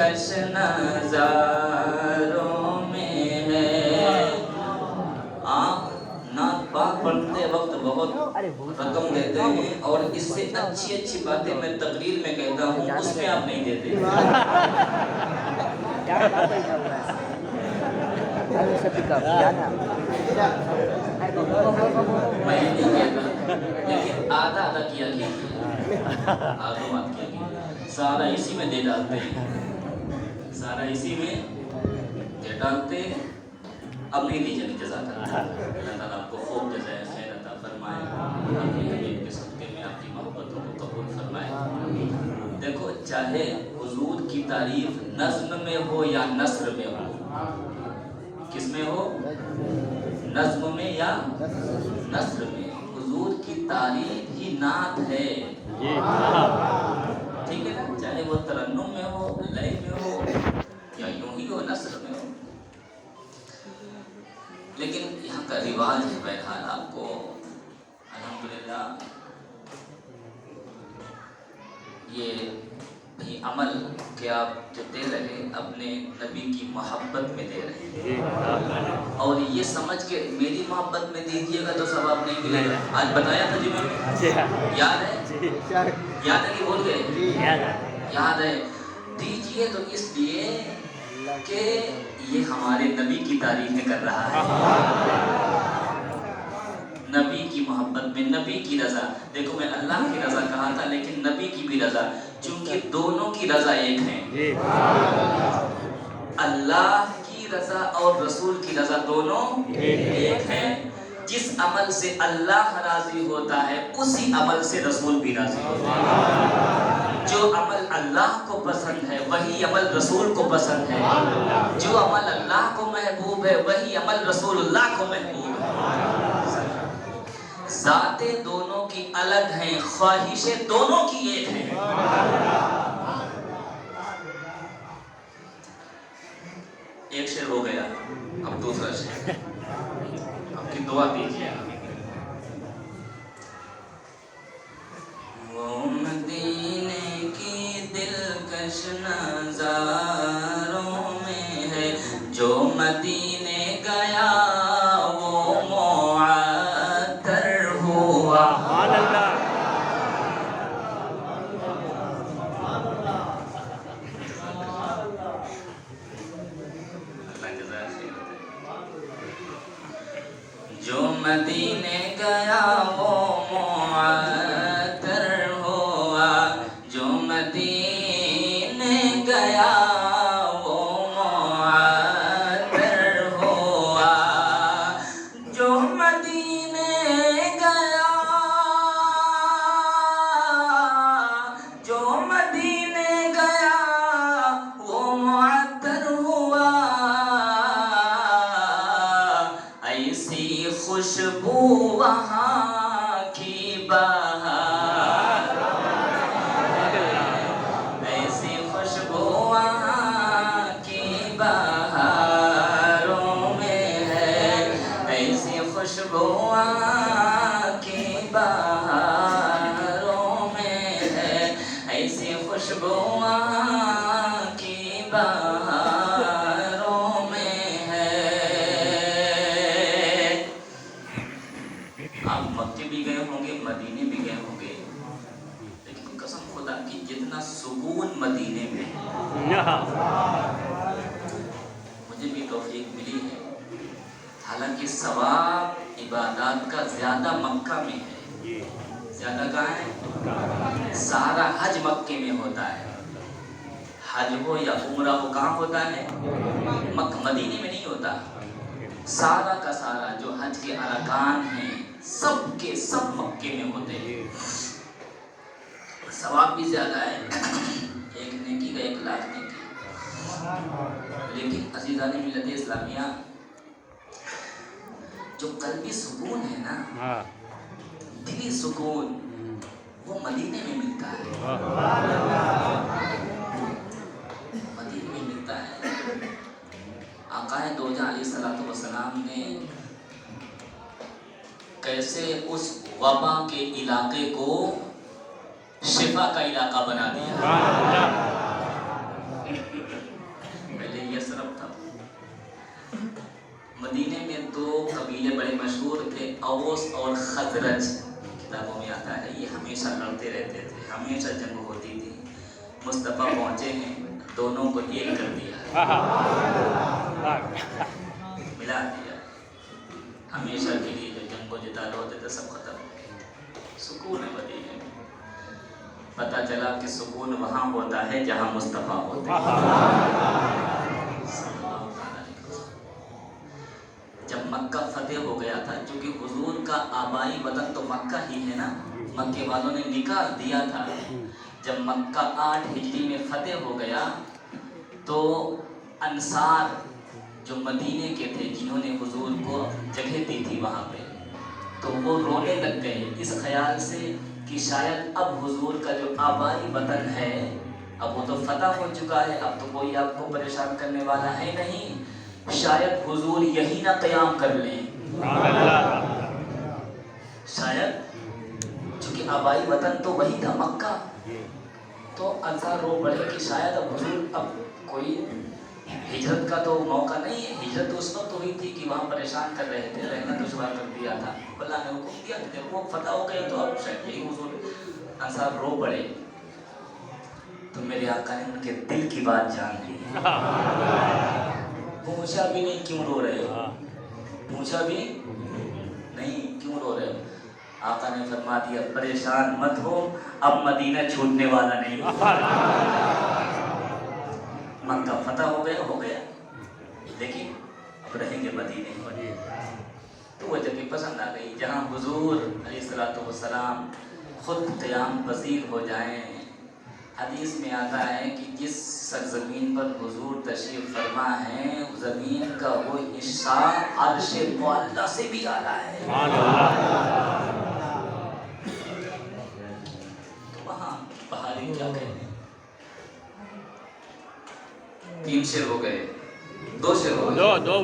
دلکش نظاروں میں ہے۔ آپ نعت پاک پڑھتے وقت بہت رقم دیتے ہیں اور اس سے اچھی اچھی باتیں میں تقریر میں کہتا ہوں، اس میں آپ نہیں دیتے۔ میں نہیں کہتا، لیکن آدھا کیا کیجیے، آدھا مت کیجیے، سارا اسی میں دے ڈالتے ہیں، سارا اسی میں دے ڈالتے ہیں۔ اب نہیں دیجیے جزاک اللہ، اللہ تعالیٰ آپ کو خوب جزائے خیر عطا فرمائے، اپنے حبیب کے صدقے میں آپ کی محبتوں کو قبول فرمائے۔ دیکھو، چاہے حضور کی تعریف نظم میں ہو یا نثر میں ہو، کس میں ہو؟ نظم میں یا نثر میں، حضور کی تعریف ہی نعت ہے، ٹھیک ہے نا؟ چاہے وہ ترنم میں ہو، لے میں ہو، یا یوں ہی ہو، نثر میں ہو۔ لیکن یہاں کا رواج ہے، بہرحال آپ کو الحمدللہ یہ عمل کہ آپ جو دے رہے اپنے نبی کی محبت میں دے رہے ہیں، اور یہ سمجھ کے میری محبت میں دیجیے گا تو ثواب نہیں ملے گا۔ آج بتایا تھا جی میں، یاد ہے؟ یاد ہے کہ بھول گئے؟ یاد ہے۔ دیجیے تو اس لیے کہ یہ ہمارے نبی کی تعریفیں کر رہا ہے، نبی کی محبت میں، نبی کی رضا۔ دیکھو، میں اللہ کی رضا کہا تھا لیکن نبی کی بھی رضا، چونکہ دونوں کی رضا ایک ہے۔ اللہ کی رضا اور رسول کی رضا دونوں ایک ہیں۔ جس عمل سے اللہ راضی ہوتا ہے اسی عمل سے رسول بھی راضی ہوتا ہے۔ جو عمل اللہ کو پسند ہے وہی عمل رسول کو پسند ہے، جو عمل اللہ کو محبوب ہے وہی عمل رسول اللہ کو محبوب ہے۔ ذاتیں دونوں کی الگ ہیں، خواہشیں دونوں کی ایک ہیں۔ ایک شعر ہو گیا، اب دوسرا شعر، آپ کی دعا دیجیے۔ وہ مدینے کی دلکش نظاروں میں ہے، جو مدینے گیا وہ معطر ہوا۔ جو مدینے گیا وہ معطر ہوا، جو مدینے گیا وہ معطر ہوا، جو مدینے گیا، جو مدینے گیا وہ معطر ہوا، ایسی خوشبو وہاں کی بہار، ایسی خوشبو وہاں کی بہاروں میں ہے، ایسی خوشبو وہاں کی بہاروں میں ہے، ایسی خوشبو وہاں کی بہاروں میں ہے۔ آپ مکے بھی گئے ہوں گے، مدینے بھی گئے ہوں گے، لیکن قسم خدا کی جتنا سکون مدینے میں ہے، مجھے بھی توفیق ملی ہے۔ حالانکہ ثواب عبادات کا زیادہ مکہ میں ہے، زیادہ کہاں ہے؟ سارا حج مکے میں ہوتا ہے، حج ہو یا عمرہ ہو کہاں ہوتا ہے؟ مدینے میں نہیں ہوتا۔ سارا کا سارا جو حج کے ارکان ہیں سب کے سب مکے میں ہوتے ہیں، ثواب بھی زیادہ ہے، ایک نیکی کا 1,00,000 نیکی۔ لیکن عزیزان ملت اسلامیہ، جو قلبی سکون ہے نا، دلی سکون، وہ مدینے میں ملتا ہے، مدینے میں ملتا ہے۔ آقا دو جہاں علیہ السلام نے کیسے اس وبا کے علاقے کو شفا کا علاقہ بنا دیا۔ اوس اور خزرج کتابوں میں آتا ہے، یہ ہمیشہ لڑتے رہتے تھے، ہمیشہ جنگ ہوتی تھی. مصطفیٰ پہنچے ہیں، دونوں کو ایک کر دیا، ملا دیا. ہمیشہ کے لیے جو جنگ و جدال ہوتے تھے سب ختم. سکون ہے مدینے میں. پتہ چلا کہ سکون وہاں ہوتا ہے جہاں مصطفیٰ ہوتے ہیں. جب مکہ فتح ہو گیا تھا، چونکہ حضور کا آبائی وطن تو مکہ ہی ہے نا، مکے والوں نے نکال دیا تھا. جب مکہ 8 ہجری میں فتح ہو گیا تو انصار جو مدینے کے تھے، جنہوں نے حضور کو جگہ دی تھی وہاں پہ، تو وہ رونے لگ گئے اس خیال سے کہ شاید اب حضور کا جو آبائی وطن ہے اب وہ تو فتح ہو چکا ہے، اب تو کوئی آپ کو پریشان کرنے والا ہے نہیں، شاید حضور یہی نہ قیام کر لیں. شاید چونکہ آبائی وطن تو وہی تھا مکہ، تو انصار رو پڑے کہ شاید اب حضور اب کوئی ہجرت کا تو موقع نہیں ہے. ہجرت اس وقت ہوئی تھی کہ وہاں پریشان کر رہے تھے، رہنا دشوار کر دیا تھا، اللہ نے حکم دیا کہ وہ فتح ہو گیا تو اب شاید یہی حضور. انصار رو پڑے تو میرے آقا نے ان کے دل کی بات جان لی. پوچھا بھی نہیں کیوں رو رہے ہو، پوچھا بھی نہیں کیوں رو رہے ہو. آقا نے فرما دیا پریشان مت ہو، اب مدینہ چھوٹنے والا نہیں. مکہ فتح ہو گیا لیکن اب رہیں گے مدینے. تو وہ جگہ پسند آ گئی جہاں حضور علیہ الصلوۃ والسلام خود قیام پذیر ہو جائیں. حدیث میں آتا ہے کہ جس سرزمین پر حضور تشریف فرما ہے، زمین کا وہ حصہ عرش معلیٰ سے بھی اعلیٰ ہے. تو وہاں بہاری کیا کہنے. 3 شعر ہو گئے، 2 شعر ہو گئے. دو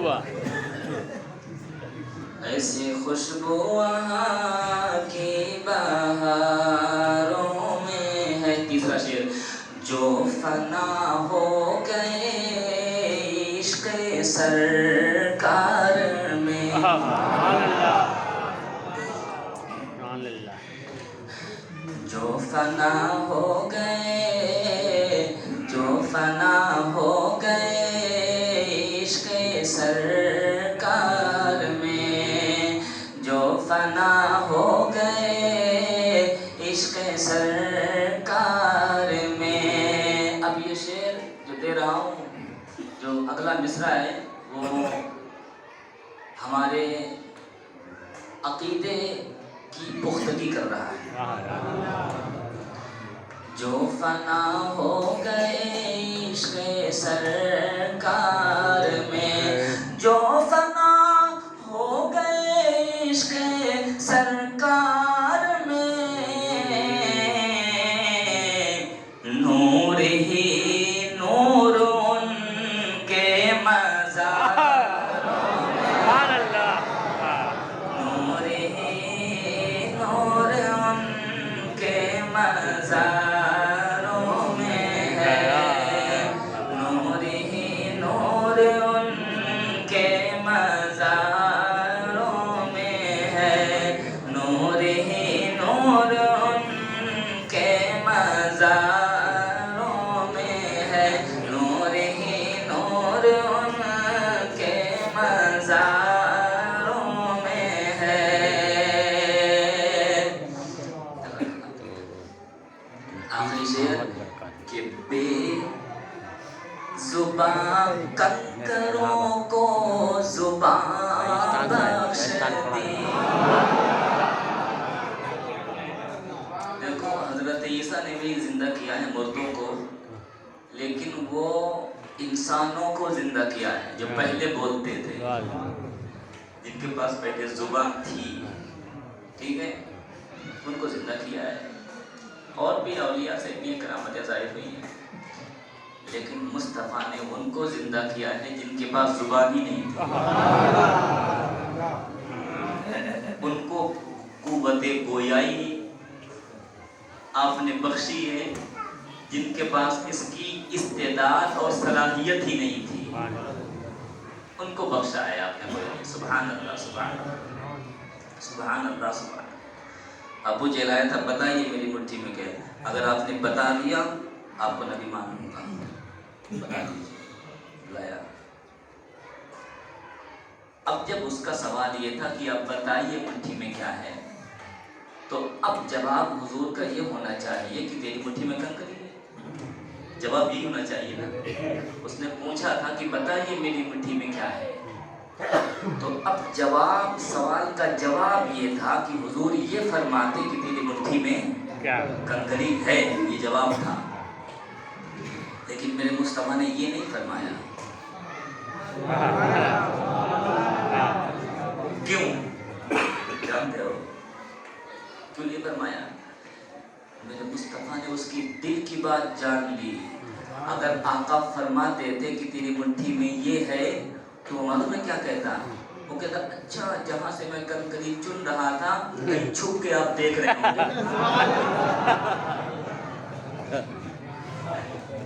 ایسی خوشبو وہاں کی بہاروں میں ہے. تیسرا شعر جو فنا ہو گئے عشق سرکار میں. جو فنا ہو گئے، جو فنا ہو گئے عشق سرکار میں، جو فنا ہو گئے عشق سرکار میں. اب یہ شعر جو دے رہا ہوں، جو اگلا مصرع ہے وہ ہمارے عقیدے کی پختگی کر رہا ہے. جو فنا ہو گئے عشق سرکار میں، جو فنا ہو گئے عشق سرکار میں، نور ہی نور ان کے مزار. نور ہی نور ان کے مزاروں میں ہے، نور ہی نور ان کے مزاروں میں ہے، نور ہی نور ان کے مزاروں میں ہے، نور ہی نور ان کے مزاروں میں ہے. آخری شعر کہ بے زباں کنکروں کو زباں بخش دی. دیکھو حضرت عیسیٰ نے بھی زندہ کیا ہے مردوں کو، لیکن وہ انسانوں کو زندہ کیا ہے جو پہلے بولتے تھے، جن کے پاس پہلے زبان تھی. ٹھیک ہے، ان کو زندہ کیا ہے. اور بھی اولیاء سے بھی کرامتیں ظاہر ہوئی ہیں، لیکن مصطفیٰ نے ان کو زندہ کیا ہے جن کے پاس زبان ہی نہیں تھی. ان کو قوت گویائی آپ نے بخشی ہے جن کے پاس اس کی استعداد اور صلاحیت ہی نہیں تھی. ان کو بخشا ہے آپ نے. سبحان اللہ، سبحان اللہ. سبحان اللہ سبحان اللہ۔ ابو جہل آیا تھا، بتائیے میری مٹھی میں کیا ہے؟ اگر آپ نے بتا دیا آپ کو نبی مانوں گا، بتا دیجیے، لایا۔ اب جب اس کا سوال یہ تھا کہ اب بتائیے مٹھی میں کیا ہے، تو اب جواب حضور کا یہ ہونا چاہیے کہ تیری مٹھی میں کنکری ہے، جواب یہ ہونا چاہیے نا۔ اس نے پوچھا تھا کہ بتائیے میری مٹھی میں کیا ہے، تو اب جواب، سوال کا جواب یہ تھا کہ حضور یہ فرماتے کہ تیری مٹھی میں کنکری ہے، یہ جواب تھا۔ لیکن میرے مصطفیٰ نے یہ نہیں فرمایا۔ کیوں جانتے ہو کیوں نہیں فرمایا؟ میرے مصطفیٰ نے اس کی دل کی بات جان لی۔ اگر آقا فرماتے تھے کہ تیری مٹھی میں یہ ہے تو معلوم ہے کیا کہتا؟ وہ کہتا اچھا جہاں سے میں کنکری چن رہا تھا کہیں چھپ کے آپ دیکھ رہے ہوں گے۔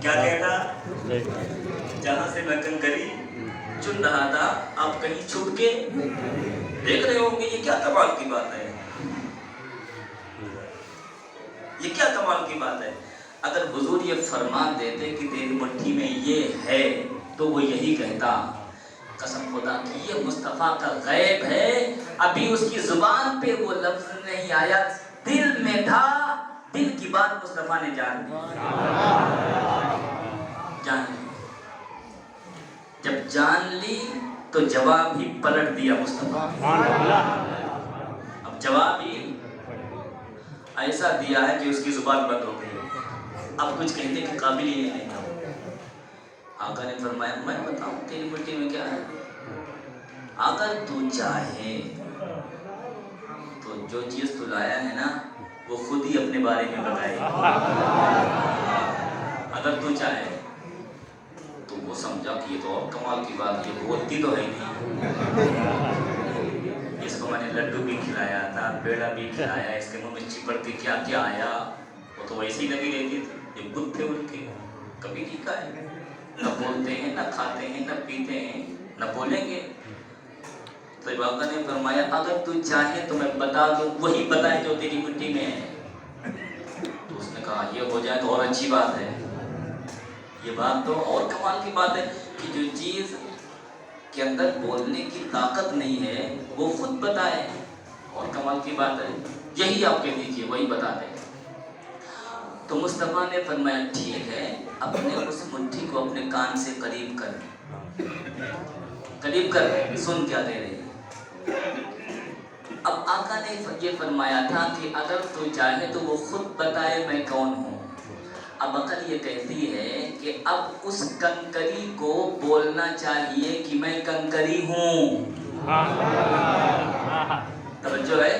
کیا کہتا؟ جہاں سے میں کنکری چن رہا تھا آپ کہیں چھپ کے دیکھ رہے ہوں گے۔ یہ کیا کمال کی بات ہے، یہ کیا کمال کی بات ہے۔ اگر حضور یہ فرما دیتے کہ تیری مٹھی میں یہ ہے تو وہ یہی کہتا۔ قسم خدا کی یہ مصطفیٰ کا غیب ہے، ابھی اس کی زبان پہ وہ لفظ نہیں آیا، دل میں تھا، دل کی بات مصطفیٰ نے جان لی۔ جان لی، جب جان لی تو جواب ہی پلٹ دیا مصطفیٰ۔ اب جواب ہی ایسا دیا ہے کہ اس کی زبان بند ہو گئی، اب کچھ کہنے کے قابل ہی نہیں تھا۔ آقا نے فرمایا میں بتاؤں تیری مٹھی میں کیا ہے؟ اگر تو چاہے تو جو چیز تو لایا ہے نا وہ خود ہی اپنے بارے میں بتائے۔ اگر تو چاہے تو وہ سمجھا کہ یہ تو اور کمال کی بات، یہ بولتی تو ہے نہیں، اس کو میں نے لڈو بھی کھلایا تھا، پیڑا بھی کھلایا، اس کے منہ میں چپڑ کے کیا کیا آیا، وہ تو ویسے ہی لگی رہتی تھی، یہ بت تھے ان کے، کبھی نہیں کھائے، نہ بولتے ہیں نہ کھاتے ہیں نہ پیتے ہیں نہ بولیں گے۔ تو آقا نے فرمایا اگر تو چاہے تو میں بتا دوں، وہی بتائے جو تیری مٹھی میں ہے۔ تو اس نے کہا یہ ہو جائے تو اور اچھی بات ہے، یہ بات تو اور کمال کی بات ہے کہ جو چیز کے اندر بولنے کی طاقت نہیں ہے وہ خود بتائے، اور کمال کی بات ہے، یہی آپ کہہ دیجئے وہی بتا دیں۔ تو مصطفیٰ نے فرمایا ٹھیک ہے، اپنے اس مٹھی کو اپنے کان سے قریب کر، قریب کر، سن کیا کہہ رہی ہے۔ اب آقا نے یہ فرمایا تھا کہ اگر تو چاہے تو وہ خود بتائے میں کون ہوں۔ اب عقل یہ کہتی ہے کہ اب اس کنکری کو بولنا چاہیے کہ میں کنکری ہوں، توجہ ہے؟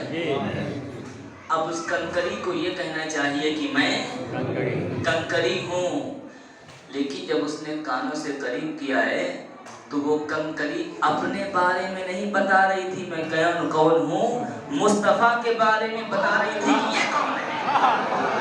اب اس کنکری کو یہ کہنا چاہیے کہ میں کنکری ہوں، لیکن جب اس نے کانوں سے قریب کیا ہے تو وہ کنکری اپنے بارے میں نہیں بتا رہی تھی میں کون ہوں، مصطفیٰ کے بارے میں بتا رہی تھی کہ یہ کون ہے۔